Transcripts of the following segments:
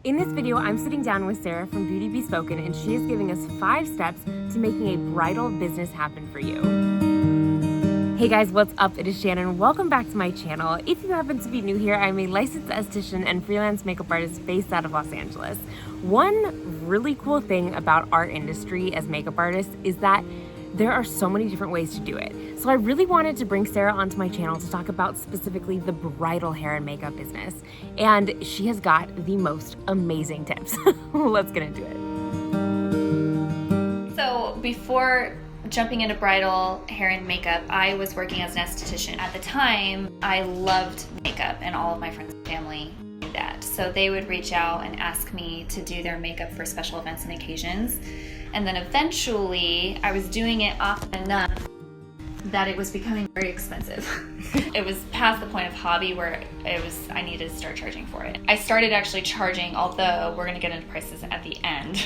In this video, I'm sitting down with Sarah from Beauty Bespoken, and she is giving us 5 steps to making a bridal business happen for you. Hey guys, what's up? It is Shannon. Welcome back to my channel. If you happen to be new here, I'm a licensed esthetician and freelance makeup artist based out of Los Angeles. One really cool thing about our industry as makeup artists is that there are so many different ways to do it. So I really wanted to bring Sarah onto my channel to talk about specifically the bridal hair and makeup business. And she has got the most amazing tips. Let's get into it. So before jumping into bridal hair and makeup, I was working as an esthetician. At the time, I loved makeup, and all of my friends and family knew that. So they would reach out and ask me to do their makeup for special events and occasions. And then eventually, I was doing it often enough that it was becoming very expensive. It was past the point of hobby where I needed to start charging for it. I started actually charging, although we're gonna get into prices at the end.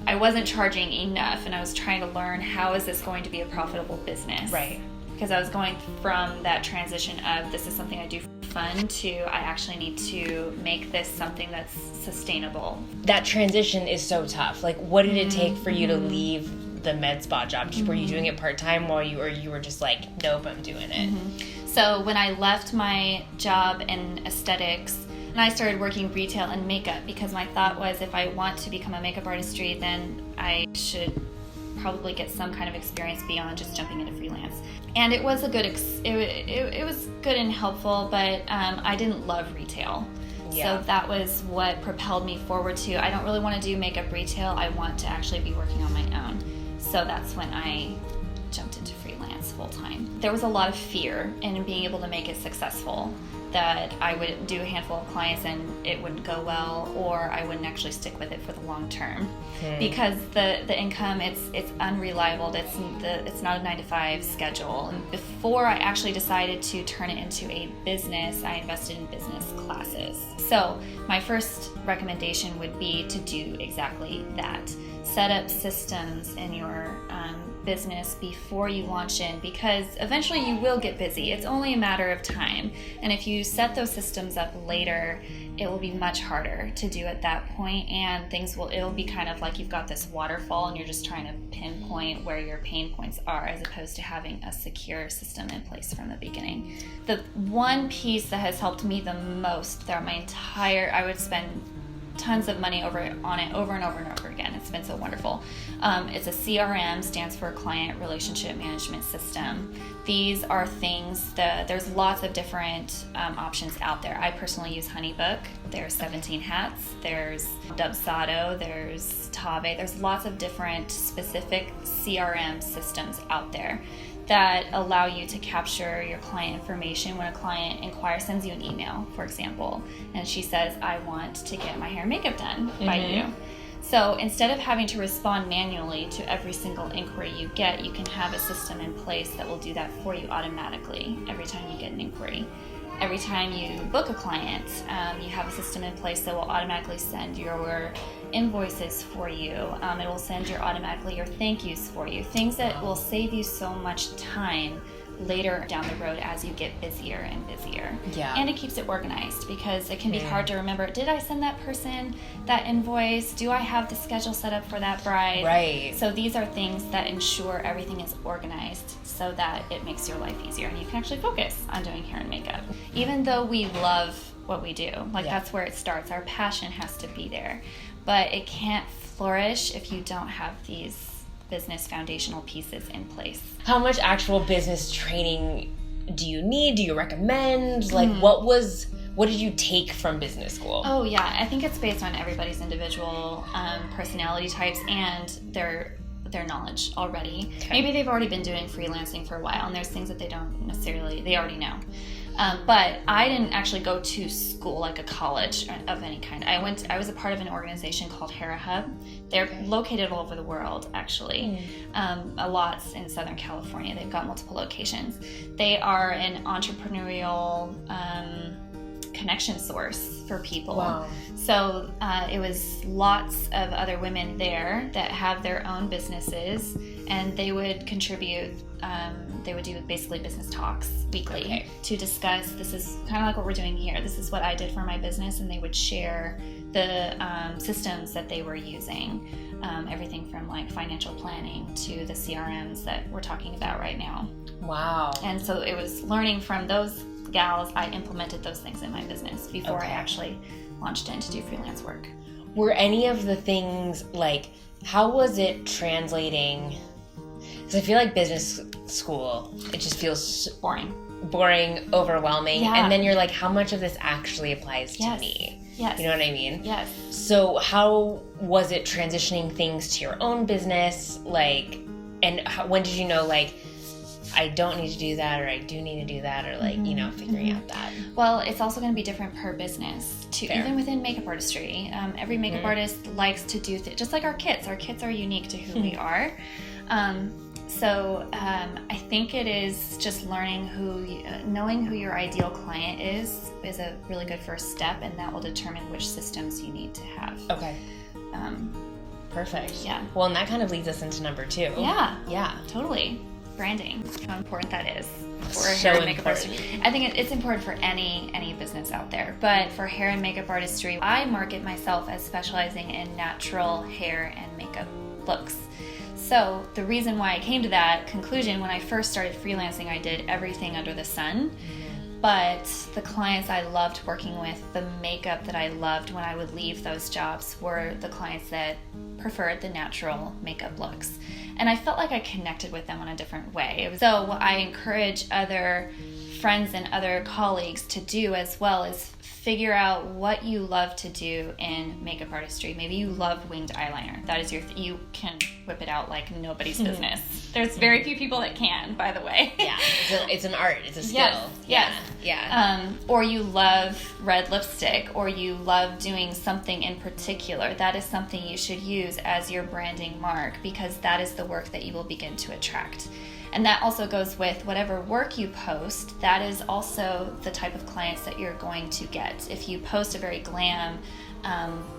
I wasn't charging enough, and I was trying to learn how is this going to be a profitable business. Right. Because I was going from that transition of this is something I do for fun to I actually need to make this something that's sustainable. That transition is so tough. Like, what did it take for you to leave the med spa job? Were you doing it part-time while you were just like, nope, I'm doing it? So when I left my job in aesthetics, and I started working retail and makeup, because my thought was if I want to become a makeup artistry, then I should probably get some kind of experience beyond just jumping into freelance. And it was a good it was good and helpful, but I didn't love retail. Yeah. So that was what propelled me forward to I don't really want to do makeup retail. I want to actually be working on my own. So that's when I jumped into freelance full time. There was a lot of fear in being able to make it successful, that I would do a handful of clients and it wouldn't go well, or I wouldn't actually stick with it for the long term. Because the income, it's unreliable. It's not a 9-to-5 schedule. And before I actually decided to turn it into a business, I invested in business classes. So my first recommendation would be to do exactly that. Set up systems in your business before you launch in, because eventually you will get busy. It's only a matter of time. And if you set those systems up later, it will be much harder to do at that point, and it'll be kind of like you've got this waterfall and you're just trying to pinpoint where your pain points are, as opposed to having a secure system in place from the beginning. The one piece that has helped me the most throughout my I would spend tons of money on it over and over and over again. It's been so wonderful. It's a CRM, stands for Client Relationship Management System. These are things there's lots of different options out there. I personally use HoneyBook. There's 17 Hats. There's Dubsado. There's Tave. There's lots of different specific CRM systems out there that allow you to capture your client information. When a client sends you an email, for example, and she says, I want to get my hair and makeup done by you. So instead of having to respond manually to every single inquiry you get, you can have a system in place that will do that for you automatically every time you get an inquiry. Every time you book a client, you have a system in place that will automatically send your invoices for you. It will send automatically your thank yous for you. Things that will save you so much time later down the road as you get busier and busier. Yeah. And it keeps it organized, because it can be hard to remember, did I send that person that invoice? Do I have the schedule set up for that bride? Right. So these are things that ensure everything is organized so that it makes your life easier and you can actually focus on doing hair and makeup. Even though we love what we do, that's where it starts. Our passion has to be there. But it can't flourish if you don't have these business foundational pieces in place. How much actual business training do you need? Do you recommend? What did you take from business school? Oh yeah, I think it's based on everybody's individual personality types and their knowledge already. Okay. Maybe they've already been doing freelancing for a while, and there's things that they already know. But I didn't actually go to school, like a college of any kind. I was a part of an organization called Hair Hub. They're located all over the world, actually. A lot in Southern California. They've got multiple locations. They are an entrepreneurial connection source for people. Wow. So it was lots of other women there that have their own businesses, and they would contribute. They would do basically business talks weekly to discuss, this is kind of like what we're doing here. This is what I did for my business, and they would share the systems that they were using, everything from like financial planning to the CRMs that we're talking about right now. Wow. And so it was learning from those gals. I implemented those things in my business before I actually launched in to do freelance work. Were any of the things like, how was it translating? Because I feel like business school, it just feels boring, overwhelming. Yeah. And then you're like, how much of this actually applies to me? Yes. You know what I mean? Yes. So how was it transitioning things to your own business? Like, and when did you know, like, I don't need to do that, or I do need to do that, or like, you know, figuring out that? Well, it's also going to be different per business too. Fair. Even within makeup artistry. Every makeup artist likes to do just like our kits. Our kits are unique to who we are. So I think it is just learning knowing who your ideal client is a really good first step, and that will determine which systems you need to have. Okay. Perfect. Yeah. Well, and that kind of leads us into number 2. Yeah. Yeah. Totally. Branding. How important that is for So hair and makeup important. artistry. I think it's important for any business out there, but for hair and makeup artistry, I market myself as specializing in natural hair and makeup looks. So the reason why I came to that conclusion, when I first started freelancing, I did everything under the sun. But the clients I loved working with, the makeup that I loved when I would leave those jobs, were the clients that preferred the natural makeup looks. And I felt like I connected with them in a different way. So what I encourage other friends and other colleagues to do as well is figure out what you love to do in makeup artistry. Maybe you love winged eyeliner. That is you can whip it out like nobody's business. There's very few people that can, by the way. Yeah, it's an art. It's a skill. Yes. Yeah. Or you love red lipstick, or you love doing something in particular. That is something you should use as your branding mark, because that is the work that you will begin to attract. And that also goes with whatever work you post. That is also the type of clients that you're going to get. If you post a very glam,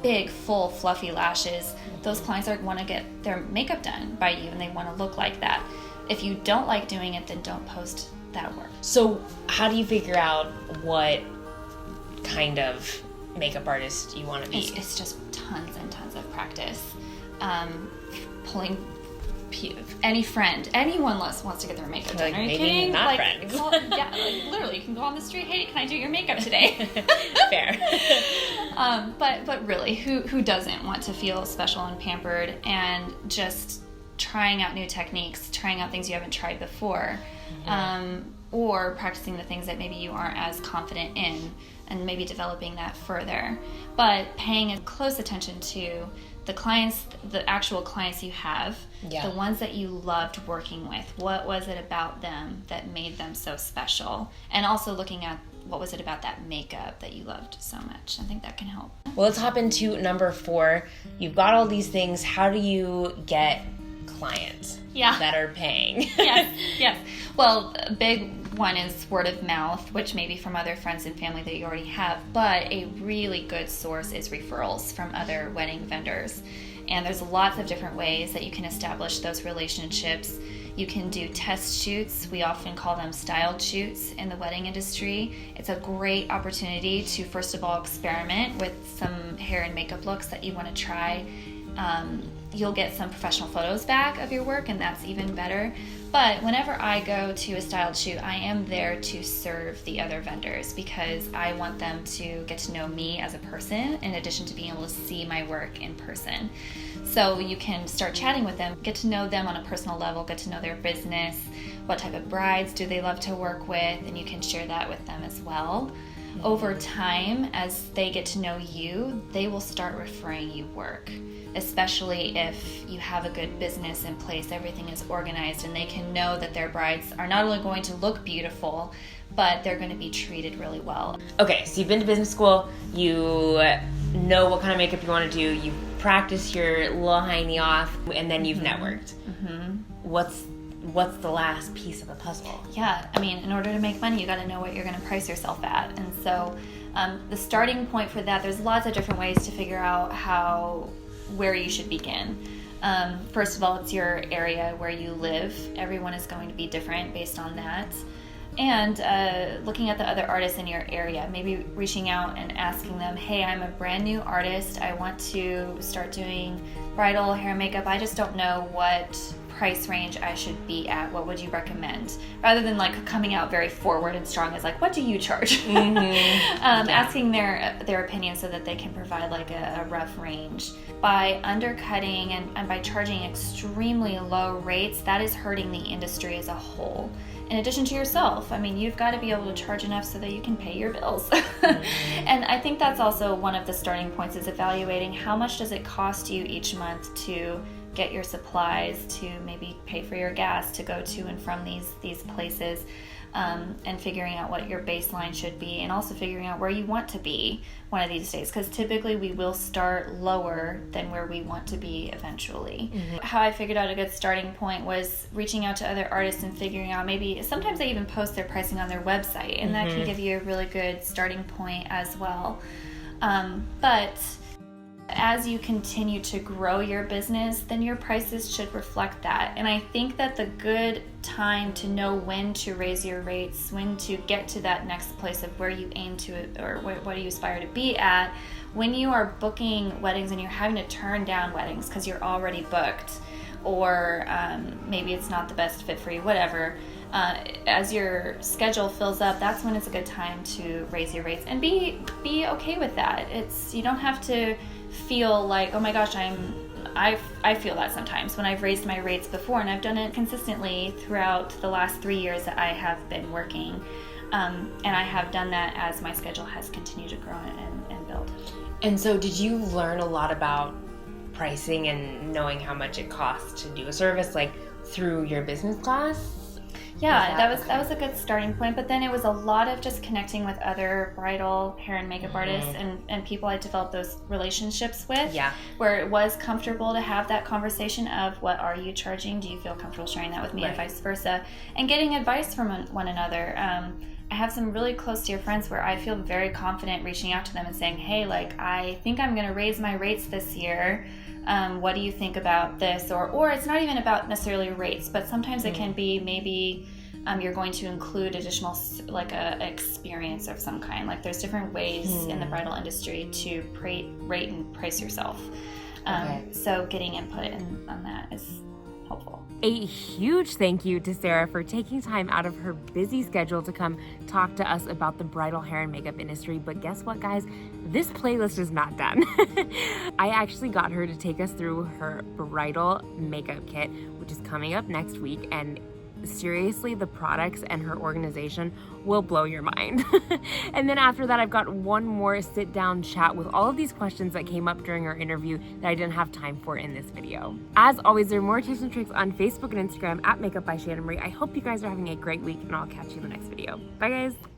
big, full, fluffy lashes, those clients are want to get their makeup done by you, and they want to look like that. If you don't like doing it, then don't post that work. So how do you figure out what kind of makeup artist you want to be? It's just tons and tons of practice. Pulling anyone wants to get their makeup done. Like, Are you maybe kidding? not like, friends. Literally, you can go on the street. Hey, can I do your makeup today? Fair. But really, who doesn't want to feel special and pampered, and just trying out new techniques, trying out things you haven't tried before, or practicing the things that maybe you aren't as confident in, and maybe developing that further. But paying close attention to the clients, the actual clients you have, the ones that you loved working with. What was it about them that made them so special? And also looking at what was it about that makeup that you loved so much. I think that can help. Well, let's hop into number 4. You've got all these things. How do you get clients that are paying? Yes. Well, a big one is word of mouth, which may be from other friends and family that you already have, but a really good source is referrals from other wedding vendors. And there's lots of different ways that you can establish those relationships. You can do test shoots. We often call them styled shoots in the wedding industry. It's a great opportunity to, first of all, experiment with some hair and makeup looks that you want to try. You'll get some professional photos back of your work, and that's even better. But whenever I go to a styled shoot, I am there to serve the other vendors, because I want them to get to know me as a person, in addition to being able to see my work in person. So you can start chatting with them, get to know them on a personal level, get to know their business, what type of brides do they love to work with, and you can share that with them as well. Over time, as they get to know you, they will start referring you work, especially if you have a good business in place, everything is organized, and they can know that their brides are not only going to look beautiful, but they're going to be treated really well. Okay, so you've been to business school, you know what kind of makeup you want to do, you practice your little hiney off, and then you've networked. What's the last piece of the puzzle? Yeah, I mean, in order to make money, you got to know what you're going to price yourself at. And so the starting point for that, there's lots of different ways to figure out where you should begin. First of all, it's your area where you live. Everyone is going to be different based on that. And looking at the other artists in your area, maybe reaching out and asking them, hey, I'm a brand new artist. I want to start doing bridal hair and makeup. I just don't know what price range I should be at. What would you recommend? Rather than like coming out very forward and strong as like, what do you charge? Asking their opinion so that they can provide like a rough range. By undercutting and by charging extremely low rates, that is hurting the industry as a whole. In addition to yourself, I mean, you've got to be able to charge enough so that you can pay your bills. And I think that's also one of the starting points, is evaluating how much does it cost you each month to get your supplies, to maybe pay for your gas to go to and from these places, and figuring out what your baseline should be, and also figuring out where you want to be one of these days, because typically we will start lower than where we want to be eventually. How I figured out a good starting point was reaching out to other artists and figuring out, maybe sometimes they even post their pricing on their website, and that can give you a really good starting point as well. But as you continue to grow your business, then your prices should reflect that. And I think that the good time to know when to raise your rates, when to get to that next place of where you aim to, or what you aspire to be at, when you are booking weddings and you're having to turn down weddings because you're already booked, or maybe it's not the best fit for you, whatever. As your schedule fills up, that's when it's a good time to raise your rates, and be okay with that. You don't have to feel like, oh my gosh, I feel that sometimes when I've raised my rates before, and I've done it consistently throughout the last 3 years that I have been working, and I have done that as my schedule has continued to grow and build. And so did you learn a lot about pricing and knowing how much it costs to do a service, like through your business class? Yeah, that was a good starting point. But then it was a lot of just connecting with other bridal hair and makeup artists and people I developed those relationships with. Yeah. Where it was comfortable to have that conversation of, what are you charging? Do you feel comfortable sharing that with me? Right. And vice versa. And getting advice from one another. I have some really close dear friends where I feel very confident reaching out to them and saying, hey, like, I think I'm going to raise my rates this year. What do you think about this? Or it's not even about necessarily rates, but sometimes it can be maybe you're going to include additional, like a experience of some kind. Like, there's different ways in the bridal industry to rate and price yourself. So getting input on that is helpful. A huge thank you to Sarah for taking time out of her busy schedule to come talk to us about the bridal hair and makeup industry. But guess what, guys? This playlist is not done. I actually got her to take us through her bridal makeup kit, which is coming up next week, and seriously, the products and her organization will blow your mind. And then after that, I've got one more sit down chat with all of these questions that came up during our interview that I didn't have time for in this video. As always, there are more tips and tricks on Facebook and Instagram at Makeup by Shannon Marie. I hope you guys are having a great week, and I'll catch you in the next video. Bye guys.